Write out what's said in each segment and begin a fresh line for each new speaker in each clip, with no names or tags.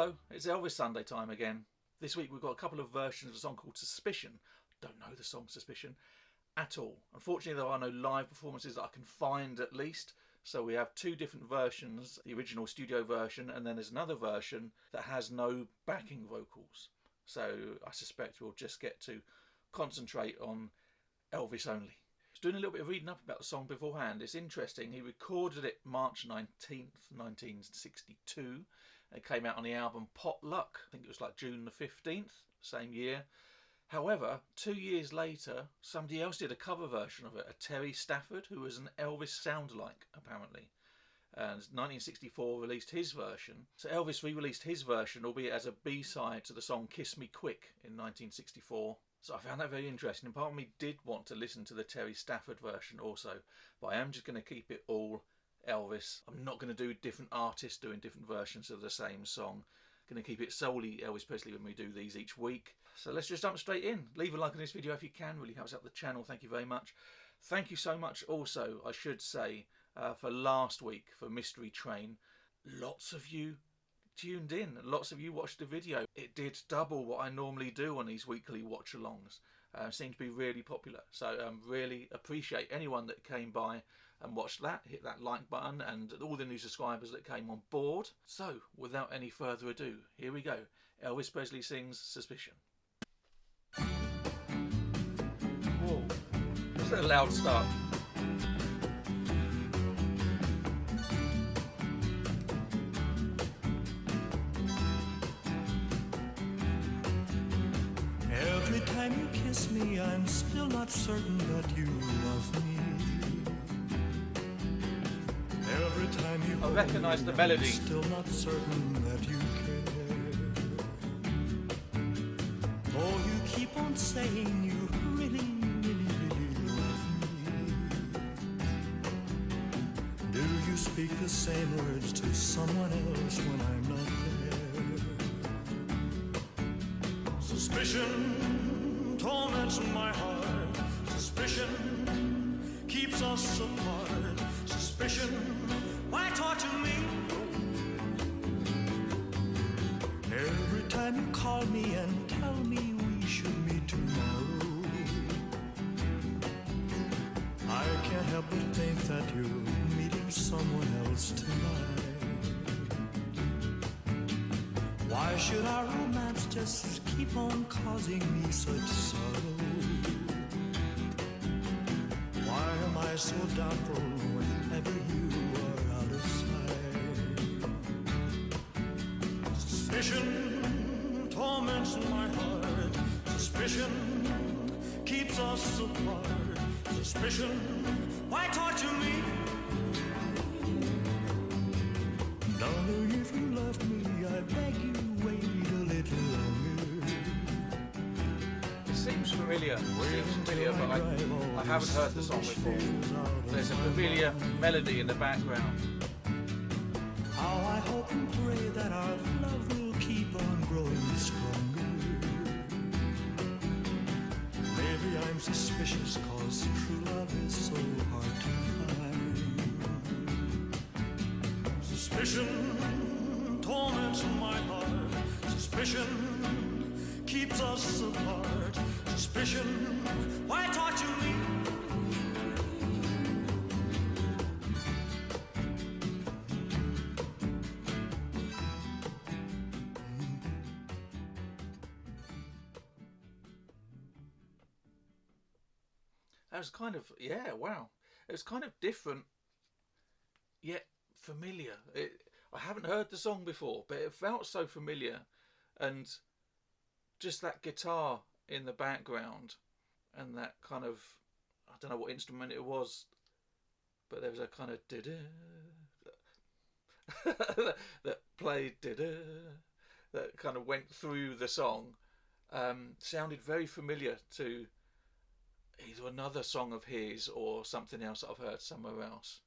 Hello, it's Elvis Sunday time again. This week we've got a couple of versions of a song called Suspicion. Don't know the song Suspicion at all. Unfortunately, there are no live performances that I can find at least. So we have two different versions, the original studio version, and then there's another version that has no backing vocals. So I suspect we'll just get to concentrate on Elvis only. I was doing a little bit of reading up about the song beforehand. It's interesting. He recorded it March 19th, 1962. It came out on the album Pot Luck. I think it was like June the 15th, same year. However, 2 years later, somebody else did a cover version of it, a Terry Stafford, who was an Elvis sound-alike, apparently. And 1964 released his version. So Elvis re-released his version, albeit as a B-side to the song Kiss Me Quick in 1964. So I found that very interesting. And part of me did want to listen to the Terry Stafford version also. But I am just going to keep it all Elvis. I'm not going to do different artists doing different versions of the same song. Going to keep it solely Elvis Presley when we do these each week. So let's just jump straight in. Leave a like on this video if you can. Really helps out the channel. Thank you very much. Thank you so much also, I should say, for last week for Mystery Train. Lots of you tuned in. Lots of you watched the video. It did double what I normally do on these weekly watch-alongs. Seemed to be really popular. So really appreciate anyone that came by and watched that. Hit that like button and all the new subscribers that came on board. So without any further ado, here we go. Elvis Presley sings Suspicion. Whoa, was that a loud start?
Every time you kiss me, I'm still not certain that you love me. Every time you
I recognise the melody.
I'm still not certain that you care. Oh, you keep on saying you really, really, really love me. Do you speak the same words to someone else when I'm not there? Suspicion torments my heart. Suspicion keeps us apart. Suspicion, why torture me? Every time you call me and tell me we should meet tomorrow, I can't help but think that you're meeting someone else tonight. Why should our romance just keep on causing me such sorrow? Why am I so doubtful whenever you are out of sight? Suspicion torments my heart. Suspicion keeps us apart. Suspicion, why torture me? Darling, if you love me, I beg you, wait a little longer.
It seems familiar, but I haven't heard the song before. There's a familiar melody in the background.
How I hope and pray that our love will keep on growing stronger. Maybe I'm suspicious cause true love is so hard to find. Suspicion torments my heart. Suspicion keeps us apart. Suspicion, why torture me?
That was kind of, yeah, wow. It was kind of different, yet familiar. I haven't heard the song before, but it felt so familiar. And just that guitar in the background and that kind of, I don't know what instrument it was, but there was a kind of da-da that played da-da that kind of went through the song. Sounded very familiar to either another song of his or something else that I've heard somewhere else.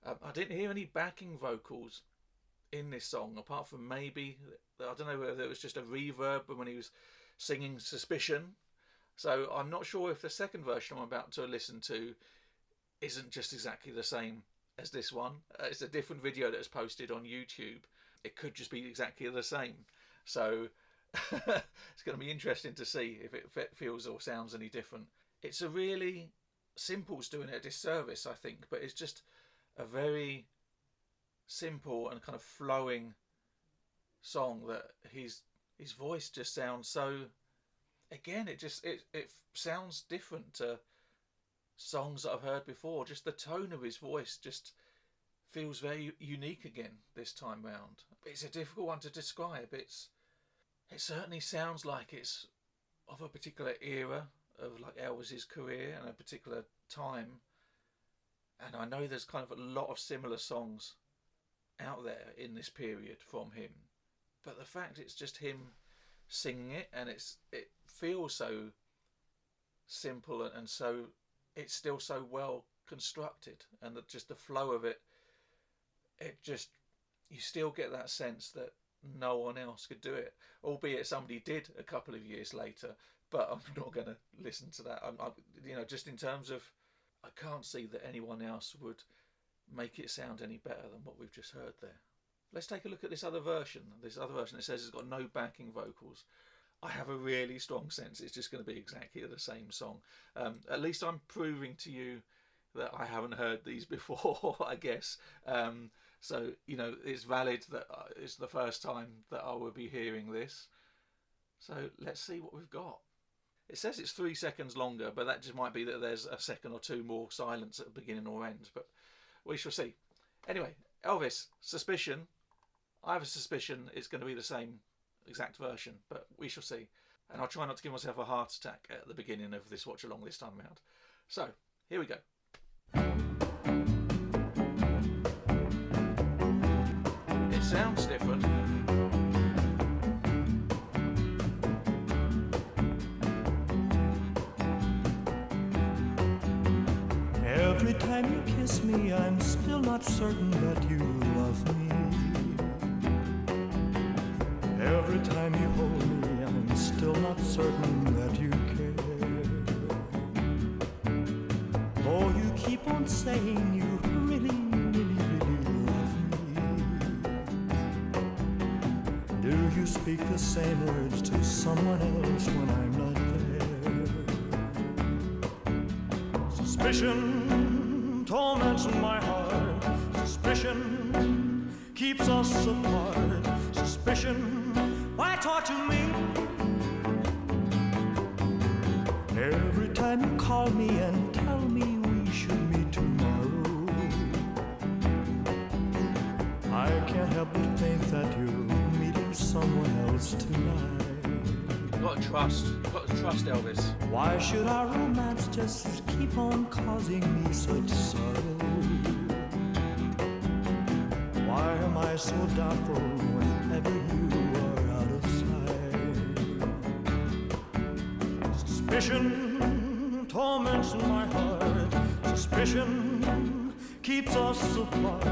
I didn't hear any backing vocals in this song, apart from maybe, I don't know whether it was just a reverb when he was singing Suspicion. So I'm not sure if the second version I'm about to listen to isn't just exactly the same as this one. It's a different video that is posted on YouTube. It could just be exactly the same. So it's going to be interesting to see if it feels or sounds any different. It's a really simple's doing it a disservice, I think, but it's just a very simple and kind of flowing song that his voice just sounds so. Again, it sounds different to songs that I've heard before. Just the tone of his voice just feels very unique again this time round. It's a difficult one to describe. It certainly sounds like it's of a particular era of like Elvis's career and a particular time. And I know there's kind of a lot of similar songs out there in this period from him. But the fact it's just him singing it, and it feels so simple and so it's still so well constructed, and just the flow of it just, you still get that sense that no one else could do it, albeit somebody did a couple of years later. But I'm not going to listen to that. Just in terms of, I can't see that anyone else would make it sound any better than what we've just heard there. Let's take a look at this other version. It says it's got no backing vocals. I have a really strong sense it's just going to be exactly the same song. At least I'm proving to you that I haven't heard these before, I guess. So, it's valid that it's the first time that I will be hearing this. So let's see what we've got. It says it's 3 seconds longer, but that just might be that there's a second or two more silence at the beginning or end. But we shall see. Anyway, Elvis, Suspicion. I have a suspicion it's going to be the same exact version, but we shall see. And I'll try not to give myself a heart attack at the beginning of this watch along this time round. So, here we go. It sounds different.
Every time you kiss me, I'm still not certain that you love me. Every time you hold me, I'm still not certain that you care. Though you keep on saying you really, really, really love me. Do you speak the same words to someone else when I'm not there? Suspicion torments my heart. Suspicion keeps us apart. Suspicion, why torture me? Every time you call me and tell me we should meet tomorrow, I can't help but think that you're meeting someone else tonight.
You've got to trust Elvis.
Why should our romance just keep on causing me such sorrow? Why am I so doubtful whenever you are out of sight? Suspicion torments my heart. Suspicion keeps us apart.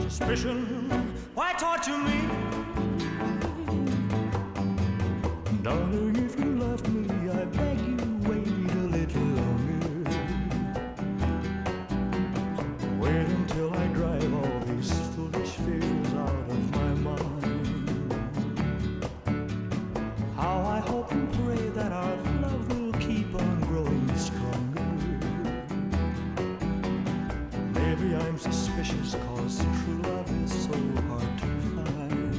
Suspicion, why torture me? Darling, if you love me, I beg you, wait a little longer. Wait until I drive all these foolish fears out of my mind. How I hope and pray that our love will keep on growing stronger. Maybe I'm suspicious, 'cause true love is so hard to find.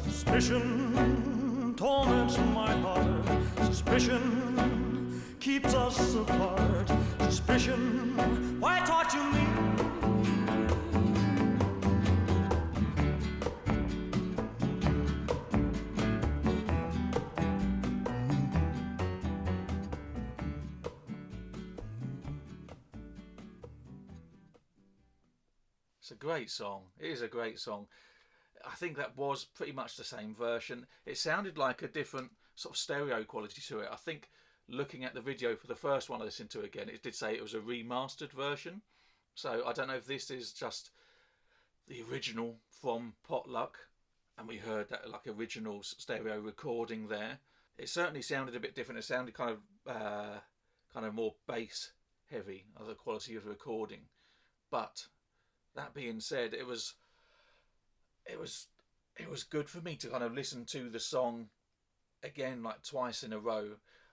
Suspicion torments my heart. Suspicion keeps us apart. Suspicion, why torture me?
It's a great song. It is a great song. I think that was pretty much the same version. It sounded like a different sort of stereo quality to it. I think looking at the video for the first one I listened to again, it did say it was a remastered version. So I don't know if this is just the original from Pot Luck, and we heard that like original stereo recording there. It certainly sounded a bit different. It sounded kind of more bass heavy as a quality of recording. But that being said, it was it was good for me to kind of listen to the song again, like twice in a row.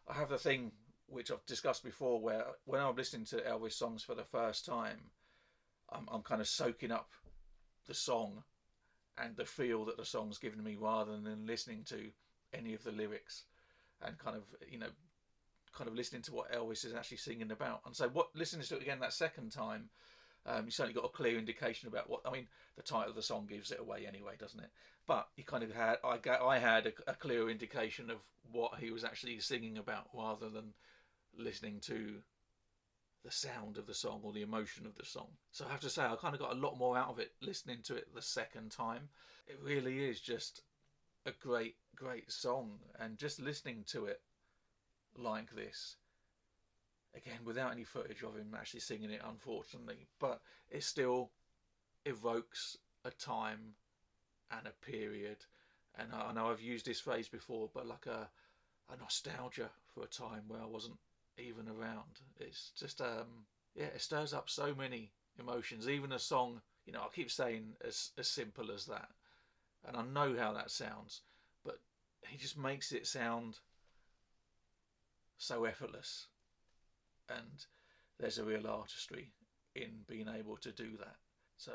I have the thing which I've discussed before, where when I'm listening to Elvis songs for the first time, I'm kind of soaking up the song and the feel that the song's given me, rather than listening to any of the lyrics and kind of, you know, kind of listening to what Elvis is actually singing about. And so, what listening to it again that second time, you certainly got a clear indication about what. I mean, the title of the song gives it away anyway, doesn't it? But you kind of had, I had a clear indication of what he was actually singing about, rather than listening to the sound of the song or the emotion of the song. So I have to say, I kind of got a lot more out of it listening to it the second time. It really is just a great, great song, and just listening to it like this, again, without any footage of him actually singing it, unfortunately, but it still evokes a time and a period. And I know I've used this phrase before, but like a nostalgia for a time where I wasn't even around. It's just yeah, it stirs up so many emotions. Even a song, you know, I keep saying as simple as that, and I know how that sounds, but he just makes it sound so effortless, and there's a real artistry in being able to do that. So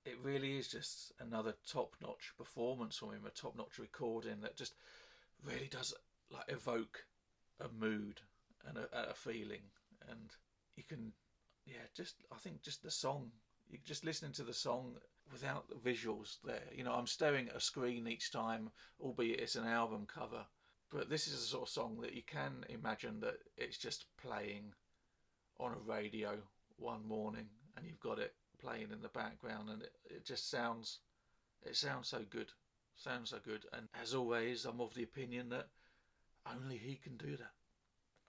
it really is just another top-notch performance from him, a top-notch recording that just really does like evoke a mood and a feeling. And you can, yeah, just, I think just the song, you just listening to the song without the visuals there. You know, I'm staring at a screen each time, albeit it's an album cover, but this is the sort of song that you can imagine that it's just playing on a radio one morning, and you've got it playing in the background, and it just sounds, it sounds so good, sounds so good. And as always, I'm of the opinion that only he can do that.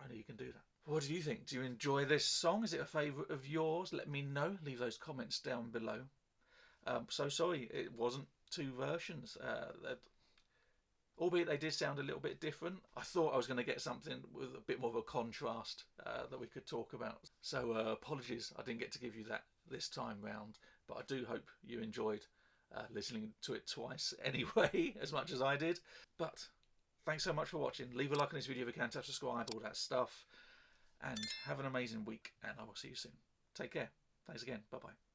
Only he can do that. What do you think? Do you enjoy this song? Is it a favourite of yours? Let me know. Leave those comments down below. So sorry, it wasn't two versions. Albeit they did sound a little bit different. I thought I was going to get something with a bit more of a contrast that we could talk about. So apologies, I didn't get to give you that this time round. But I do hope you enjoyed listening to it twice anyway, as much as I did. But thanks so much for watching. Leave a like on this video if you can, tap subscribe, all that stuff. And have an amazing week, and I will see you soon. Take care. Thanks again. Bye-bye.